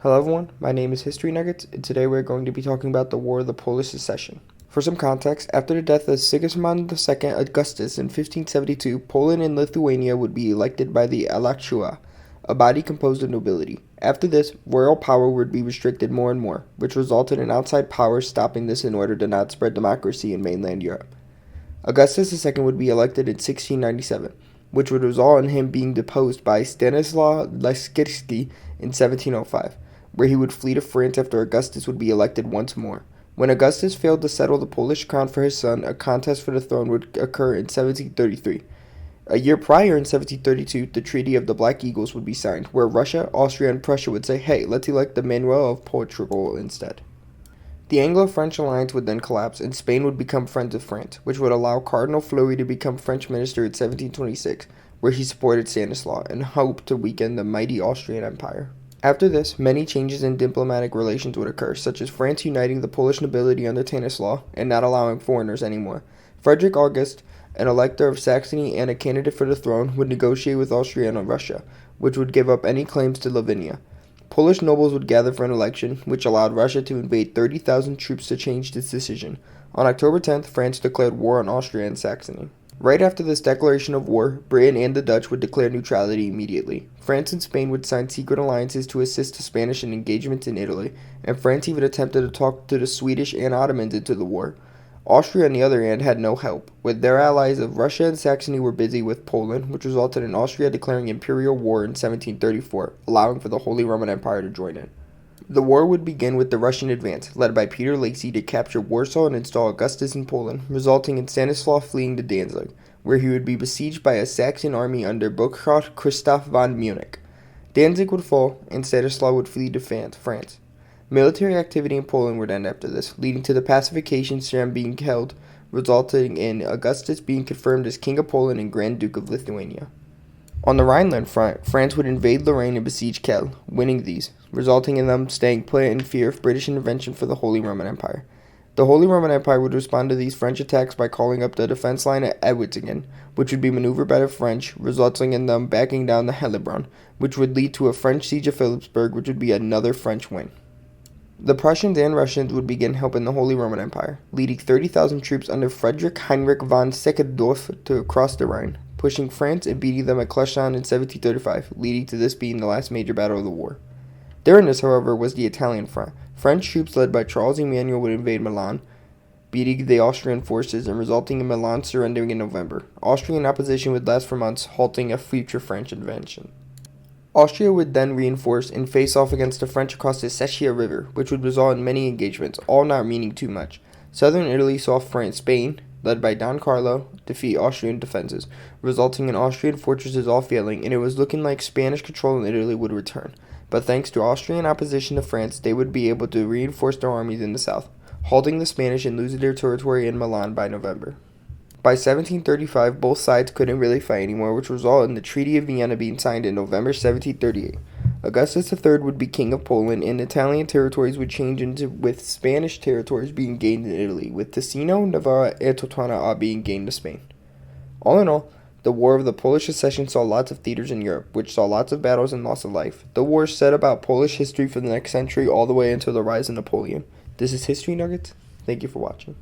Hello everyone, my name is History Nuggets, and today we're going to be talking about the War of the Polish Succession. For some context, after the death of Sigismund II Augustus in 1572, Poland and Lithuania would be elected by the Electua, a body composed of nobility. After this, royal power would be restricted more and more, which resulted in outside powers stopping this in order to not spread democracy in mainland Europe. Augustus II would be elected in 1697, which would result in him being deposed by Stanislaw Leszczyński in 1705, where he would flee to France after Augustus would be elected once more. When Augustus failed to settle the Polish crown for his son, a contest for the throne would occur in 1733. A year prior, in 1732, the Treaty of the Black Eagles would be signed, where Russia, Austria, and Prussia would say, hey, let's elect Emmanuel of Portugal instead. The Anglo-French alliance would then collapse, and Spain would become friends of France, which would allow Cardinal Fleury to become French minister in 1726, where he supported Stanislaw and hoped to weaken the mighty Austrian Empire. After this, many changes in diplomatic relations would occur, such as France uniting the Polish nobility under Stanislaw and not allowing foreigners anymore. Frederick August, an elector of Saxony and a candidate for the throne, would negotiate with Austria and Russia, which would give up any claims to Livonia. Polish nobles would gather for an election, which allowed Russia to invade 30,000 troops to change this decision. On October 10th, France declared war on Austria and Saxony. Right after this declaration of war, Britain and the Dutch would declare neutrality immediately. France and Spain would sign secret alliances to assist the Spanish in engagements in Italy, and France even attempted to talk to the Swedish and Ottomans into the war. Austria, on the other hand, had no help, with their allies of Russia and Saxony were busy with Poland, which resulted in Austria declaring imperial war in 1734, allowing for the Holy Roman Empire to join in. The war would begin with the Russian advance, led by Peter Lacy, to capture Warsaw and install Augustus in Poland, resulting in Stanislaw fleeing to Danzig, where he would be besieged by a Saxon army under Burkhard Christoph von Munich. Danzig would fall, and Stanislaw would flee to France. Military activity in Poland would end after this, leading to the pacification ceremony being held, resulting in Augustus being confirmed as King of Poland and Grand Duke of Lithuania. On the Rhineland front, France would invade Lorraine and besiege Kehl, winning these, resulting in them staying put in fear of British intervention for the Holy Roman Empire. The Holy Roman Empire would respond to these French attacks by calling up the defense line at Edwingen, which would be maneuvered by the French, resulting in them backing down the Hellebrun, which would lead to a French siege of Philipsburg, which would be another French win. The Prussians and Russians would begin helping the Holy Roman Empire, leading 30,000 troops under Friedrich Heinrich von Seckendorf to cross the Rhine, pushing France and beating them at Cleveland in 1735, leading to this being the last major battle of the war. During this, however, was the Italian front. French troops led by Charles Emmanuel would invade Milan, beating the Austrian forces and resulting in Milan surrendering in November. Austrian opposition would last for months, halting a future French invasion. Austria would then reinforce and face off against the French across the Sesia River, which would result in many engagements, all not meaning too much. Southern Italy saw Spain, led by Don Carlo, defeat Austrian defenses, resulting in Austrian fortresses all failing, and it was looking like Spanish control in Italy would return. But thanks to Austrian opposition to France, they would be able to reinforce their armies in the south, halting the Spanish and losing their territory in Milan by November. By 1735, both sides couldn't really fight anymore, which resulted in the Treaty of Vienna being signed in November 1738. Augustus III would be King of Poland, and Italian territories would change with Spanish territories being gained in Italy, with Ticino, Navarra, and Toscana all being gained to Spain. All in all, the War of the Polish Succession saw lots of theaters in Europe, which saw lots of battles and loss of life. The war set about Polish history for the next century all the way until the rise of Napoleon. This is History Nuggets. Thank you for watching.